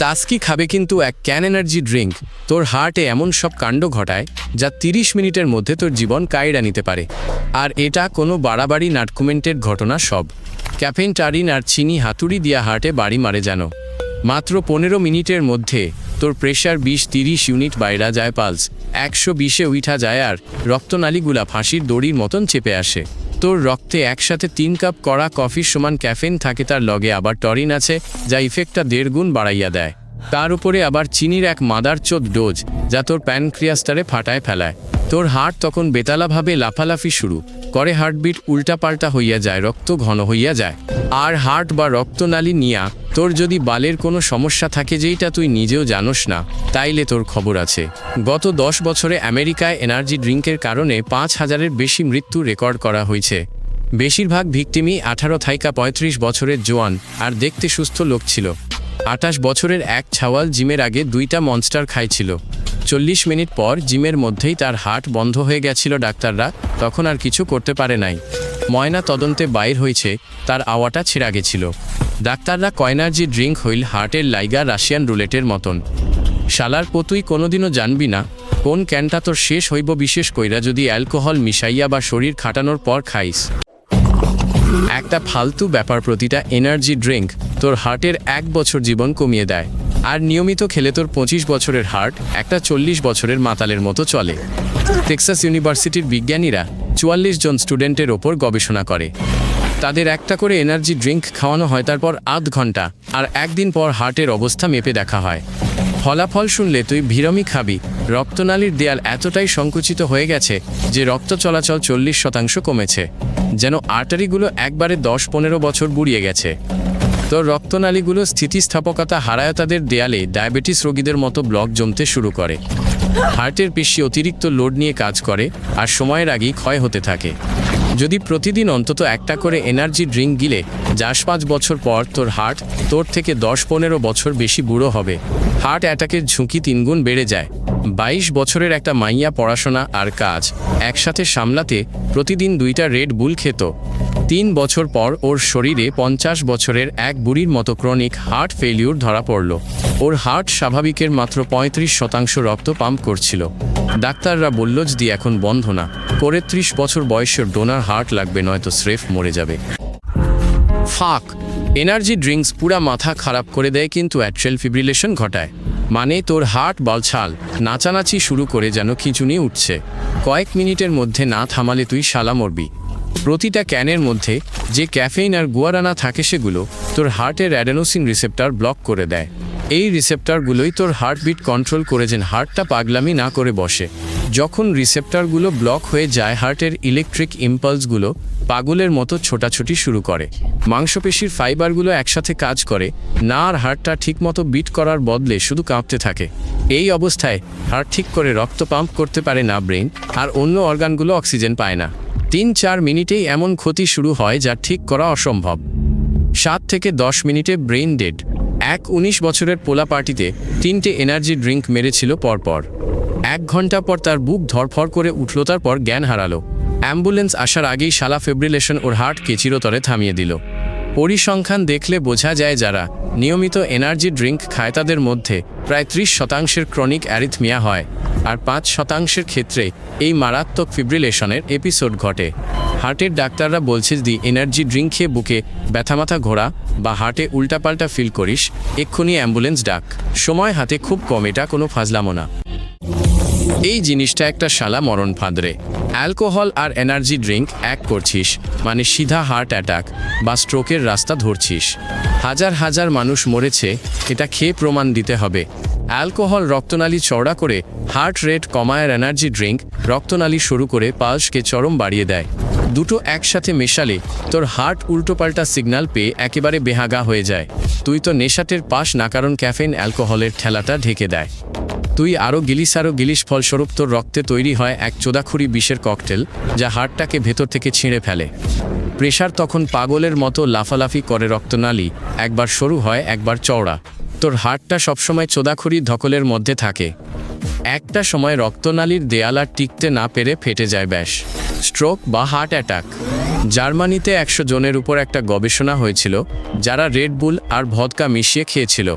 তাস্কি খাবে কিন্তু এক ক্যান এনার্জি ড্রিঙ্ক তোর হার্টে এমন সব কাণ্ড ঘটায় যা 30 মিনিটের মধ্যে তোর জীবন কায়রা নিতে পারে। আর এটা কোনো বাড়াবাড়ি নাটকুমেন্টের ঘটনা সব। ক্যাফেইন, টারিন আর চিনি হাতুড়ি দিয়া হার্টে বাড়ি মারে জানো। মাত্র 15 মিনিটের মধ্যে তোর প্রেশার 20-30 ইউনিট বাইরা যায়, পালস 120-এ উঠা যায়, আর রক্তনালীগুলা ফাঁসির দড়ির মতন চেপে আসে। তোর রক্তে একসাথে 3 কাপ কড়া কফির সমান ক্যাফেইন থাকে, তার লগে আবার টরিন আছে যা ইফেক্টটা 1.5 গুণ বাড়াইয়া দেয়। তার উপরে আবার চিনির এক মাদারচোদ ডোজ যা তোর প্যানক্রিয়াসটারে ফাটায় ফেলায়। তোর হার্ট তখন বেতালাভাবে লাফালাফি শুরু করে, হার্টবিট উল্টাপাল্টা হইয়া যায়, রক্ত ঘন হইয়া যায়। আর হার্ট বা রক্তনালী নিয়া তোর যদি বালের কোনো সমস্যা থাকে যেইটা তুই নিজেও জানোস না, তাইলে তোর খবর আছে। গত 10 বছরে আমেরিকায় এনার্জি ড্রিঙ্কের কারণে 5000-এর বেশি মৃত্যু রেকর্ড করা হয়েছে। বেশিরভাগ ভিকটিমই 18 থেকে 35 বছরের জোয়ান আর দেখতে সুস্থ লোক ছিল। 28 বছরের এক ছাওয়াল জিমের আগে 2টা মনস্টার খাইছিল। 40 মিনিট পর জিমের মধ্যেই তার হার্ট বন্ধ হয়ে গেছিল। ডাক্তাররা তখন আর কিছু করতে পারে নাই। ময়না তদন্তে বাইর হয়েছে তার আওয়াটা ছেড়া গেছিল। ডাক্তাররা এনার্জি ড্রিঙ্ক হইল হার্টের লাইগা রাশিয়ান রুলেটের মতন। শালার তুই কোনোদিনও জানবি না কোন ক্যানটা তোর শেষ হইব, বিশেষ কইরা যদি অ্যালকোহল মিশাইয়া বা শরীর খাটানোর পর খাইস। একটা ফালতু ব্যাপার, প্রতিটা এনার্জি ড্রিঙ্ক তোর হার্টের 1 বছর জীবন কমিয়ে দেয়। আর নিয়মিত খেলে তোর 25 বছরের হার্ট একটা 40 বছরের মাতালের মতো চলে। টেক্সাস ইউনিভার্সিটির বিজ্ঞানীরা 44 জন স্টুডেন্টের ওপর গবেষণা করে। তাদের একটা করে এনার্জি ড্রিঙ্ক খাওয়ানো হয়, তারপর আধ ঘন্টা আর 1 দিন পর হার্টের অবস্থা মেপে দেখা হয়। ফলাফল শুনলে তুই ভিরমি খাবি। রক্তনালীর দেয়াল এতটাই সংকুচিত হয়ে গেছে যে রক্ত চলাচল 40% কমেছে, যেন আর্টারিগুলো একবারে 10-15 বছর বুড়িয়ে গেছে। তো রক্তনালীগুলো স্থিতিস্থাপকতা হারায়, তাদের দেয়ালে ডায়াবেটিস রোগীদের মতো ব্লক জমতে শুরু করে। হার্টের পেশি অতিরিক্ত লোড নিয়ে কাজ করে আর সময়ের আগেই ক্ষয় হতে থাকে। যদি প্রতিদিন অন্তত একটা করে এনার্জি ড্রিঙ্ক গিলে যাস, 5 বছর পর তোর হার্ট তোর থেকে 10-15 বছর বেশি বুড়ো হবে। হার্ট অ্যাটাকের ঝুঁকি 3 গুণ বেড়ে যায়। 22 বছরের একটা মাইয়া পড়াশোনা আর কাজ একসাথে সামলাতে প্রতিদিন 2টা রেড বুল খেত। 3 বছর পর ওর শরীরে 50 বছরের এক বুড়ির মতো ক্রনিক হার্ট ফেলিউর ধরা পড়ল। ওর হার্ট স্বাভাবিকের মাত্র 35% রক্ত পাম্প করছিল। ডাক্তাররা বলল যদি এখন বন্ধ না করে 30 বছর বয়সের ডোনার হার্ট লাগবে, নয়তো স্রেফ মরে যাবে। ফাক, এনার্জি ড্রিঙ্কস পুরা মাথা খারাপ করে দেয় কিন্তু অ্যাট্রিয়াল ফিব্রিলেশন ঘটায়। মানে তোর হার্ট বালছাল নাচানাচি শুরু করে যেন খিঁচুনি উঠছে। কয়েক মিনিটের মধ্যে না থামালে তুই শালা মরবি। প্রতিটা ক্যানের মধ্যে যে ক্যাফেইন আর গুয়ারানা থাকে সেগুলো তোর হার্টের অ্যাডেনোসিন রিসেপ্টর ব্লক করে দেয়। এই রিসেপ্টরগুলোই তোর হার্টবিট কন্ট্রোল করে যেন হার্টটা পাগলামি না করে বসে। যখন রিসেপ্টরগুলো ব্লক হয়ে যায়, হার্টের ইলেকট্রিক ইম্পালসগুলো পাগলের মতো ছোটাছুটি শুরু করে। মাংসপেশির ফাইবারগুলো একসাথে কাজ করে না, আর হার্টটা ঠিকমতো বিট করার বদলে শুধু কাঁপতে থাকে। এই অবস্থায় হার্ট ঠিক করে রক্ত পাম্প করতে পারে না ব্রেন, আর অন্য অর্গানগুলো অক্সিজেন পায় না। 3-4 মিনিটেই এমন ক্ষতি শুরু হয় যা ঠিক করা অসম্ভব। 7 থেকে 10 মিনিটে ব্রেন ডেড। এক 19 বছরের পোলা পার্টিতে 3টে এনার্জি ড্রিঙ্ক মেরেছিল পরপর। 1 ঘন্টা পর তার বুক ধরফর করে উঠল, তারপর জ্ঞান হারালো। অ্যাম্বুলেন্স আসার আগেই শালা ফিব্রিলেশন ওর হার্টকে চিরতরে থামিয়ে দিল। পরিসংখ্যান দেখলে বোঝা যায় যারা নিয়মিত এনার্জি ড্রিঙ্ক খায় তাদের মধ্যে প্রায় 30% ক্রনিক অ্যারিথমিয়া হয়, আর 5% ক্ষেত্রে এই মারাত্মক ফিব্রিলেশনের এপিসোড ঘটে। হার্টের ডাক্তাররা বলছে যদি এনার্জি ড্রিঙ্ক খেয়ে বুকে ব্যথামাথা ঘোরা বা হার্টে উল্টাপাল্টা ফিল করিস, এক্ষুনি অ্যাম্বুলেন্স ডাক। সময় হাতে খুব কম, এটা কোনো ফাজলামো না। এই জিনিসটা একটা শালা মরণ ফাঁদরে। অ্যালকোহল আর এনার্জি ড্রিঙ্ক এক করছিস মানে সিধা হার্ট অ্যাটাক বা স্ট্রোকের রাস্তা ধরছিস। হাজার হাজার মানুষ মরেছে, এটা খেয়ে প্রমাণ দিতে হবে। অ্যালকোহল রক্তনালী চওড়া করে হার্ট রেট কমায়, এনার্জি ড্রিঙ্ক রক্তনালী শুরু করে পালসকে চরম বাড়িয়ে দেয়। দুটো একসাথে মেশালে তোর হার্ট উল্টোপাল্টা সিগন্যাল পেয়ে একেবারে বেহাগা হয়ে যায়। তুই তো নেশাটের পাস না, কারণ ক্যাফেইন অ্যালকোহলের ঠেলাটা ঢেকে দেয়। তুই আরও গিলিস, ফলস্বরূপ তোর রক্তে তৈরি হয় এক চোদাখুরি বিষের ককটেল যা হার্টটাকে ভেতর থেকে ছিঁড়ে ফেলে। প্রেশার তখন পাগলের মতো লাফালাফি করে, রক্তনালী একবার সরু হয় একবার চওড়া। তোর হার্টটা সবসময় চোদাখুরি ধকলের মধ্যে থাকে। একটা সময় রক্তনালীর দেয়াল আর টিকতে না পেরে ফেটে যায়, ব্যাস স্ট্রোক বা হার্ট অ্যাটাক। জার্মানিতে 100 জনের উপর একটা গবেষণা হয়েছিল যারা রেড বুল আর ভদকা মিশিয়ে খেয়েছিল।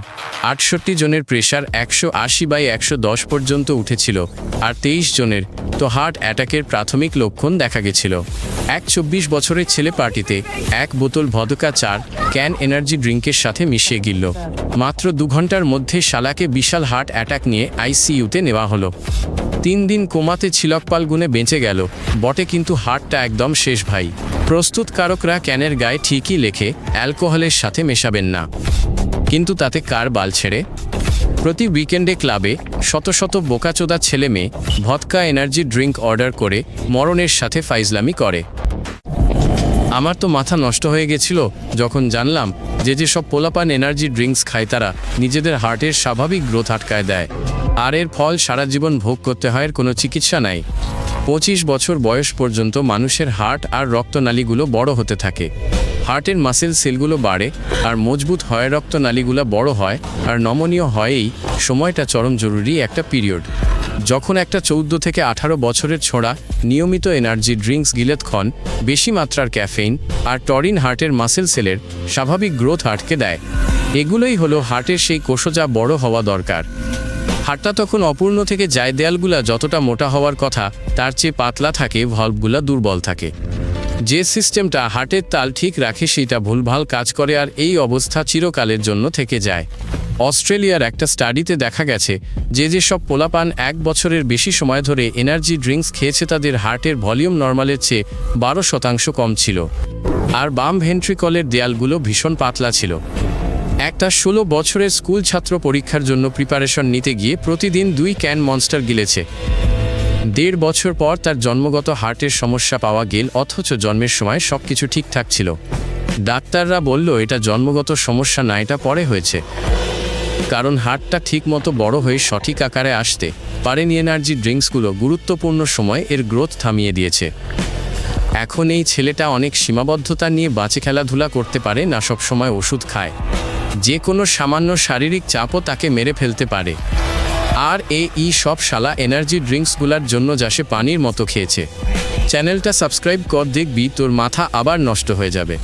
68 জনের প্রেশার 180/110 পর্যন্ত উঠেছিল, আর 23 জনের তো হার্ট অ্যাটাকের প্রাথমিক লক্ষণ দেখা গেছিল। এক 24 বছরের ছেলে পার্টিতে 1 বোতল ভদকা 4 ক্যান এনার্জি ড্রিঙ্কের সাথে মিশিয়ে গিলল। মাত্র 2 ঘন্টার মধ্যে শালাকে বিশাল হার্ট অ্যাটাক নিয়ে আইসিইউতে নেওয়া হলো। 3 দিন কোমাতে ছিলকপাল গুনে বেঁচে গেল বটে, কিন্তু হার্টটা একদম শেষ ভাই। প্রস্তুতকারকরা ক্যানের গায়ে ঠিকই লেখে অ্যালকোহলের সাথে মেশাবেন না, কিন্তু তাতে কার বাল ছেড়ে? প্রতি উইকেন্ডে ক্লাবে শত শত বোকাচোদা ছেলে মেয়ে ভদকা এনার্জি ড্রিঙ্ক অর্ডার করে মরণের সাথে ফাইজলামি করে। আমার তো মাথা নষ্ট হয়ে গেছিল যখন জানলাম যেসব পোলাপান এনার্জি ড্রিঙ্কস খায় তারা নিজেদের হার্টের স্বাভাবিক গ্রোথ আটকায় দেয়, আর এর ফল সারা জীবন ভোগ করতে হয়, কোনো চিকিৎসা নাই। 25 বছর বয়স পর্যন্ত মানুষের হার্ট আর রক্তনালীগুলো বড় হতে থাকে। হার্টের মাসেল সেলগুলো বাড়ে আর মজবুত হয়, রক্তনালীগুলো বড় হয় আর নমনীয় হয়ই। সময়টা চরম জরুরি একটা পিরিয়ড, যখন একটা 14 থেকে 18 বছরের ছোড়া নিয়মিত এনার্জি ড্রিঙ্কস গিলেতক্ষণ বেশি মাত্রার ক্যাফেইন আর টরিন হার্টের মাসেল সেলের স্বাভাবিক গ্রোথ আটকে দেয়। এগুলোই হলো হার্টের সেই কোষ যা বড় হওয়া দরকার। হার্টটা তখন অপূর্ণ থেকে যায়, দেয়ালগুলা যতটা মোটা হওয়ার কথা তার চেয়ে পাতলা থাকে, ভলভগুলা দুর্বল থাকে। যে সিস্টেমটা হার্টের তাল ঠিক রাখে সেটা ভুলভাল কাজ করে, আর এই অবস্থা চিরকালের জন্য থেকে যায়। অস্ট্রেলিয়ার একটা স্টাডিতে দেখা গেছে যেসব পোলাপান 1 বছরের বেশি সময় ধরে এনার্জি ড্রিঙ্কস খেয়েছে তাদের হার্টের ভলিউম নর্মালের চেয়ে 12% কম ছিল, আর বাম ভেন্ট্রিকলের দেয়ালগুলো ভীষণ পাতলা ছিল। একটা 16 বছরের স্কুল ছাত্র পরীক্ষার জন্য প্রিপারেশন নিতে গিয়ে প্রতিদিন 2 ক্যান মনস্টার গিলেছে। 1.5 বছর পর তার জন্মগত হার্টের সমস্যা পাওয়া গেল, অথচ জন্মের সময় সবকিছু ঠিকঠাক ছিল। ডাক্তাররা বলল এটা জন্মগত সমস্যা না, এটা পরে হয়েছে, কারণ হার্টটা ঠিকমতো বড় হয়ে সঠিক আকারে আসতে পারেনি। এনার্জি ড্রিঙ্কসগুলো গুরুত্বপূর্ণ সময় এর গ্রোথ থামিয়ে দিয়েছে। এখন এই ছেলেটা অনেক সীমাবদ্ধতা নিয়ে বাঁচে, খেলাধুলা করতে পারে না, সব সময় ওষুধ খায়। যে কোনো সামান্য শারীরিক চাপও তাকে মেরে ফেলতে পারে। আর এই সব শালা এনার্জি ড্রিঙ্কসগুলোর জন্য যা সে পানির মতো খেয়েছে। চ্যানেলটা সাবস্ক্রাইব কর, দেখবি তোর মাথা আবার নষ্ট হয়ে যাবে।